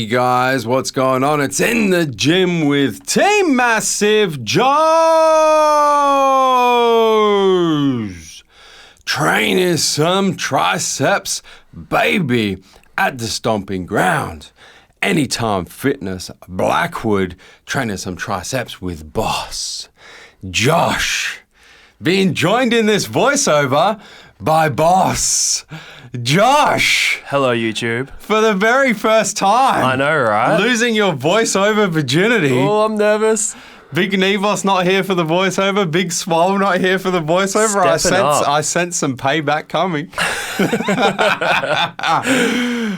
Hey guys, what's going on? It's In the Gym with Team MassiveJoes. Training some triceps, baby, at the stomping ground. Anytime Fitness, Blackwood, training some triceps with boss Josh. Being joined in this voiceover by boss Josh. Hello, YouTube. For the very first time. I know, right? Losing your voiceover virginity. Oh, I'm nervous. Big Nevos not here for the voiceover. Big Swole not here for the voiceover. I sense some payback coming.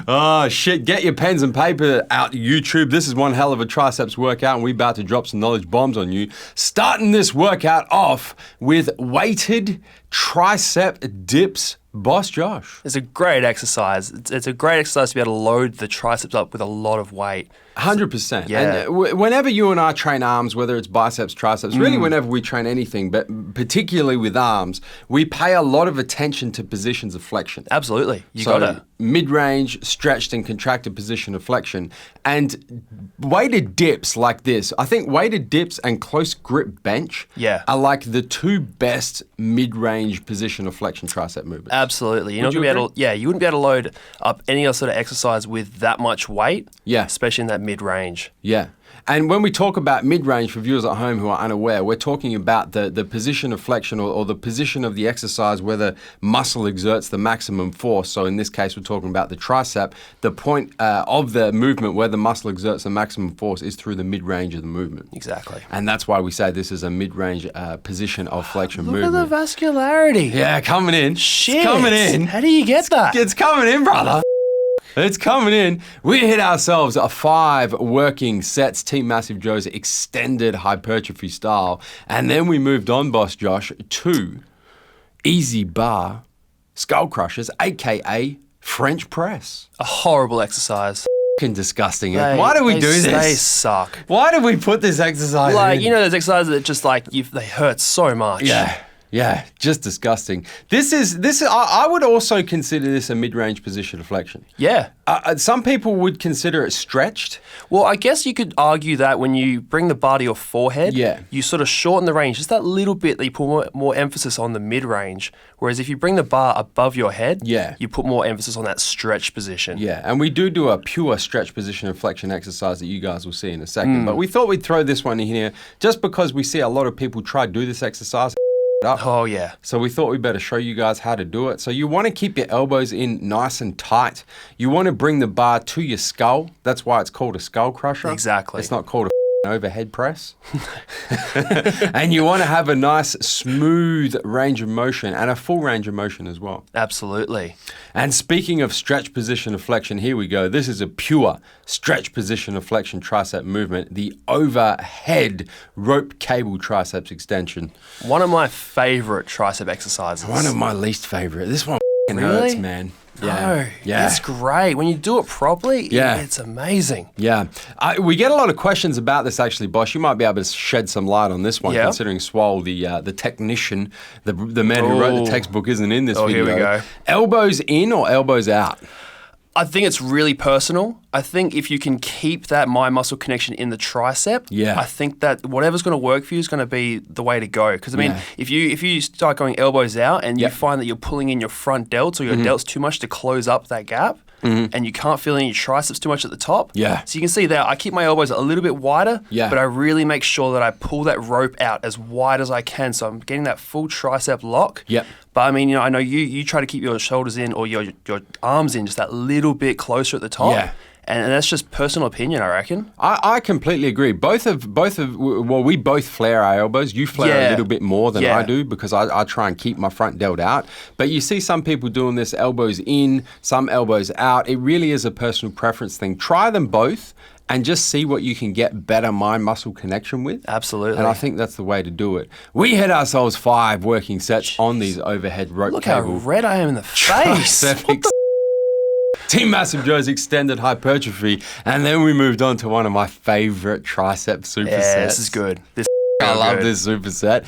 Oh, shit. Get your pens and paper out, YouTube. This is one hell of a triceps workout, and we're about to drop some knowledge bombs on you. Starting this workout off with weighted tricep dips. Boss Josh. It's a great exercise. It's a great exercise to be able to load the triceps up with a lot of weight. 100%. Yeah. And whenever you and I train arms, whether it's biceps, triceps, really whenever we train anything, but particularly with arms, we pay a lot of attention to positions of flexion. Absolutely. You So got to. mid-range, stretched and contracted position of flexion. And weighted dips like this, I think weighted dips and close grip bench are like the two best mid-range position of flexion tricep movements. Absolutely. Would you agree? You wouldn't be able to load up any other sort of exercise with that much weight. Yeah. Especially in that mid-range. Yeah. And when we talk about mid-range, for viewers at home who are unaware, we're talking about the position of flexion or the position of the exercise where the muscle exerts the maximum force. So in this case, we're talking about the tricep. The point of the movement where the muscle exerts the maximum force is through the mid-range of the movement. Exactly. And that's why we say this is a mid-range position of flexion Look movement. at the vascularity. Yeah, coming in. Shit. It's coming in. How do you get that? It's coming in, brother. It's coming in. We hit ourselves 5 working sets, Team MassiveJoes extended hypertrophy style. And then we moved on, Boss Josh, to easy bar skull crushers, AKA French press. A horrible exercise. Fucking disgusting. Why do we do this? They suck. Why did we put this exercise Like, in? you know, those exercises that just like, they hurt so much. Yeah, just disgusting. I would also consider this a mid-range position of flexion. Yeah. Some people would consider it stretched. Well, I guess you could argue that when you bring the bar to your forehead, you sort of shorten the range, just that little bit that you put more emphasis on the mid-range. Whereas if you bring the bar above your head, you put more emphasis on that stretch position. Yeah, and we do a pure stretch position of flexion exercise that you guys will see in a second. But we thought we'd throw this one in here just because we see a lot of people try to do this exercise. Up. Oh, yeah. So we thought we'd better show you guys how to do it. So you want to keep your elbows in nice and tight. You want to bring the bar to your skull. That's why it's called a skull crusher. Exactly. It's not called a overhead press. And you want to have a nice smooth range of motion and a full range of motion as well. Absolutely. And speaking of stretch position of flexion, here we go. This is a pure stretch position of flexion tricep movement, the overhead rope cable triceps extension. One of my favorite tricep exercises. One of my least favorite. This one really? hurts, man. No, it's great. When you do it properly, it's amazing. Yeah. We get a lot of questions about this, actually, Boss. You might be able to shed some light on this one, considering Swole, the technician, the man who wrote the textbook, isn't in this video. Here we go. Elbows in or elbows out? I think it's really personal. I think if you can keep that mind muscle connection in the tricep, I think that whatever's going to work for you is going to be the way to go. Because I mean, if you start going elbows out and you find that you're pulling in your front delts or your delts too much to close up that gap, and you can't feel any triceps too much at the top. Yeah. So you can see there, I keep my elbows a little bit wider, but I really make sure that I pull that rope out as wide as I can. So I'm getting that full tricep lock. Yep. But I mean, I know you try to keep your shoulders in or your arms in just that little bit closer at the top. Yeah. And that's just personal opinion, I reckon. I completely agree. We both flare our elbows. You flare a little bit more than I do because I try and keep my front delt out. But you see some people doing this elbows in, some elbows out. It really is a personal preference thing. Try them both and just see what you can get better mind-muscle connection with. Absolutely. And I think that's the way to do it. We hit ourselves 5 working sets on these overhead rope Look cable. how red I am in the face. Team MassiveJoes extended hypertrophy, and then we moved on to one of my favorite tricep supersets. Yeah, this is good. I love this superset.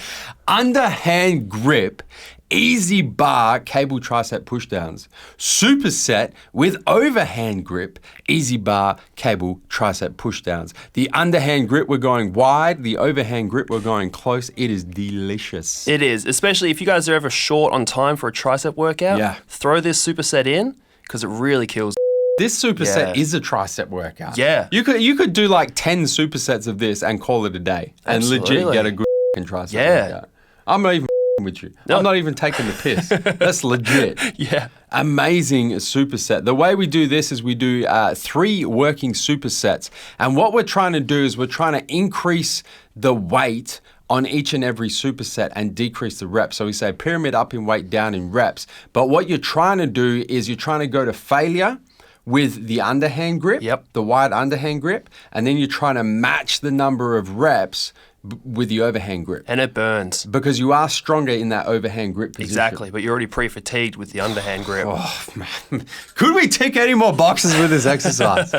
Underhand grip easy bar cable tricep pushdowns. Superset with overhand grip, easy bar cable tricep pushdowns. The underhand grip, we're going wide. The overhand grip, we're going close. It is delicious. It is, especially if you guys are ever short on time for a tricep workout. Yeah. Throw this superset in because it really kills. This superset is a tricep workout. Yeah. You could do like 10 supersets of this and call it a day. And legit get a good tricep workout. I'm not even with you. No. I'm not even taking the piss. That's legit. Yeah. Amazing superset. The way we do this is we do 3 working supersets. And what we're trying to do is we're trying to increase the weight on each and every superset and decrease the reps. So we say pyramid up in weight, down in reps. But what you're trying to do is you're trying to go to failure with the underhand grip, the wide underhand grip, and then you're trying to match the number of reps with the overhand grip. And it burns. Because you are stronger in that overhand grip position. Exactly, but you're already pre-fatigued with the underhand grip. Oh, man. Could we tick any more boxes with this exercise?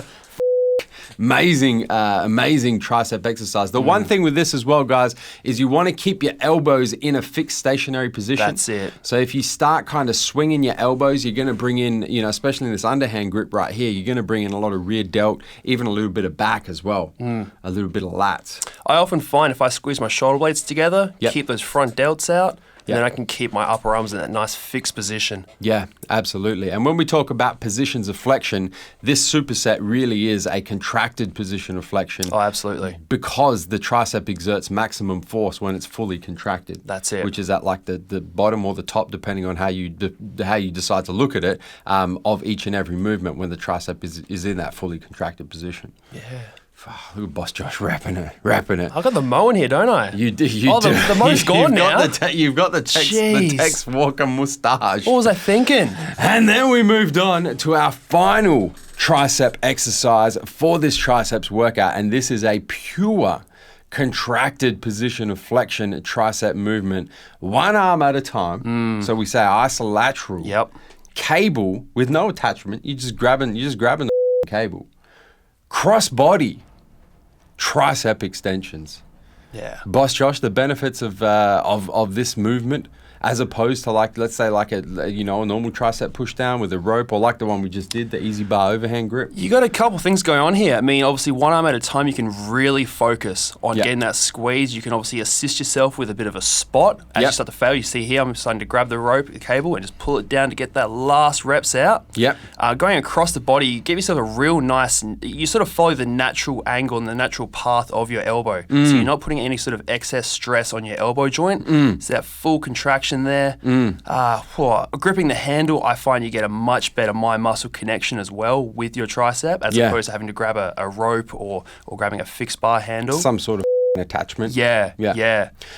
Amazing tricep exercise. The one thing with this as well, guys, is you want to keep your elbows in a fixed stationary position. That's it. So if you start kind of swinging your elbows, you're going to bring in, especially in this underhand grip right here, you're going to bring in a lot of rear delt, even a little bit of back as well, a little bit of lats. I often find if I squeeze my shoulder blades together, keep those front delts out, then I can keep my upper arms in that nice fixed position. Yeah, absolutely. And when we talk about positions of flexion, this superset really is a contracted position of flexion. Oh, absolutely. Because the tricep exerts maximum force when it's fully contracted. That's it. Which is at like the bottom or the top, depending on how you decide to look at it, of each and every movement when the tricep is in that fully contracted position. Yeah. Look at Boss Josh rapping it. I've got the mo in here, don't I? You do. The mo's gone now. You've got the Tex Walker moustache. What was I thinking? And then we moved on to our final tricep exercise for this triceps workout. And this is a pure contracted position of flexion tricep movement, one arm at a time. So we say isolateral. Yep. Cable with no attachment. You're just grabbing the cable. Cross body. Tricep extensions. Yeah. Boss Josh, the benefits of this movement as opposed to let's say a normal tricep push down with a rope, or like the one we just did, the easy bar overhand grip. You got a couple things going on here. I mean, obviously one arm at a time, you can really focus on getting that squeeze. You can obviously assist yourself with a bit of a spot. As you start to fail, you see here, I'm starting to grab the rope, the cable, and just pull it down to get that last reps out. Yep. Going across the body, you give yourself a real nice, you sort of follow the natural angle and the natural path of your elbow. So you're not putting any sort of excess stress on your elbow joint. So that full contraction there. Gripping the handle, I find you get a much better mind muscle connection as well with your tricep, as opposed to having to grab a rope or grabbing a fixed bar handle. Some sort of attachment. Yeah.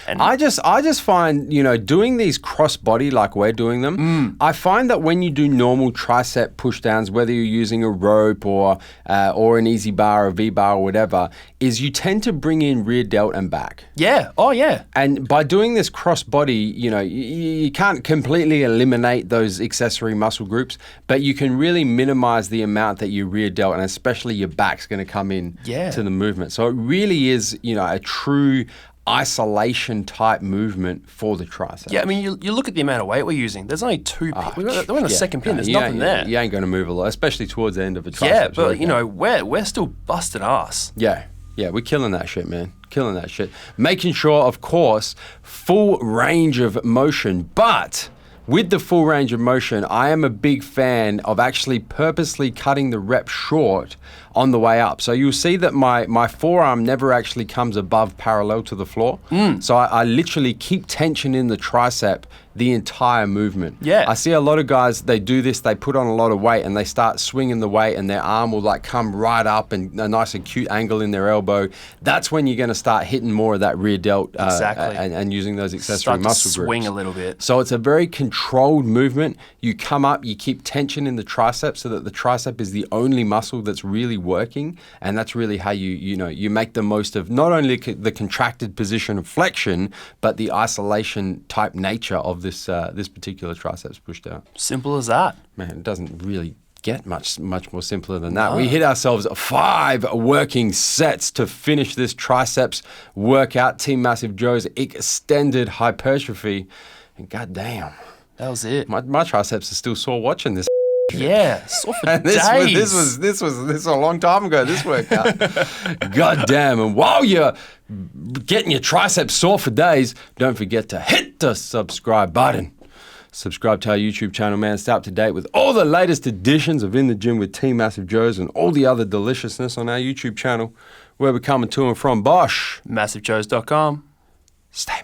And I just find, doing these cross body like we're doing them, I find that when you do normal tricep push downs, whether you're using a rope or an easy bar or V bar or whatever, is you tend to bring in rear delt and back. Yeah. Oh, yeah. And by doing this cross body, you can't completely eliminate those accessory muscle groups, but you can really minimize the amount that your rear delt and especially your back's going to come in to the movement. So it really is, a true isolation type movement for the tricep. Yeah, I mean, you look at the amount of weight we're using. There's only 2 pins. We're on the second pin. There's nothing there. You ain't going to move a lot, especially towards the end of a tricep. Yeah, but we're still busting ass. Yeah, we're killing that shit, man. Killing that shit. Making sure, of course, full range of motion. But with the full range of motion, I am a big fan of actually purposely cutting the rep short on the way up. So you'll see that my forearm never actually comes above parallel to the floor. So I literally keep tension in the tricep the entire movement. Yeah. I see a lot of guys, they do this, they put on a lot of weight and they start swinging the weight and their arm will come right up and a nice acute angle in their elbow. That's when you're going to start hitting more of that rear delt and using those accessory muscle groups. Swing a little bit. So it's a very controlled movement. You come up, you keep tension in the tricep so that the tricep is the only muscle that's really working, and that's really how you make the most of not only the contracted position of flexion, but the isolation type nature of this particular triceps push down. Simple as that. Man, it doesn't really get much more simpler than that. No. We hit ourselves 5 working sets to finish this triceps workout. Team MassiveJoes extended hypertrophy. And goddamn. That was it. My triceps are still sore watching this. Yeah, sore for days. This was a long time ago, this workout. God damn. And while you're getting your triceps sore for days, don't forget to hit the subscribe button. Subscribe to our YouTube channel, man. Stay up to date with all the latest editions of In the Gym with Team MassiveJoes and all the other deliciousness on our YouTube channel, where we're coming to and from Bosch. MassiveJoes.com. Stay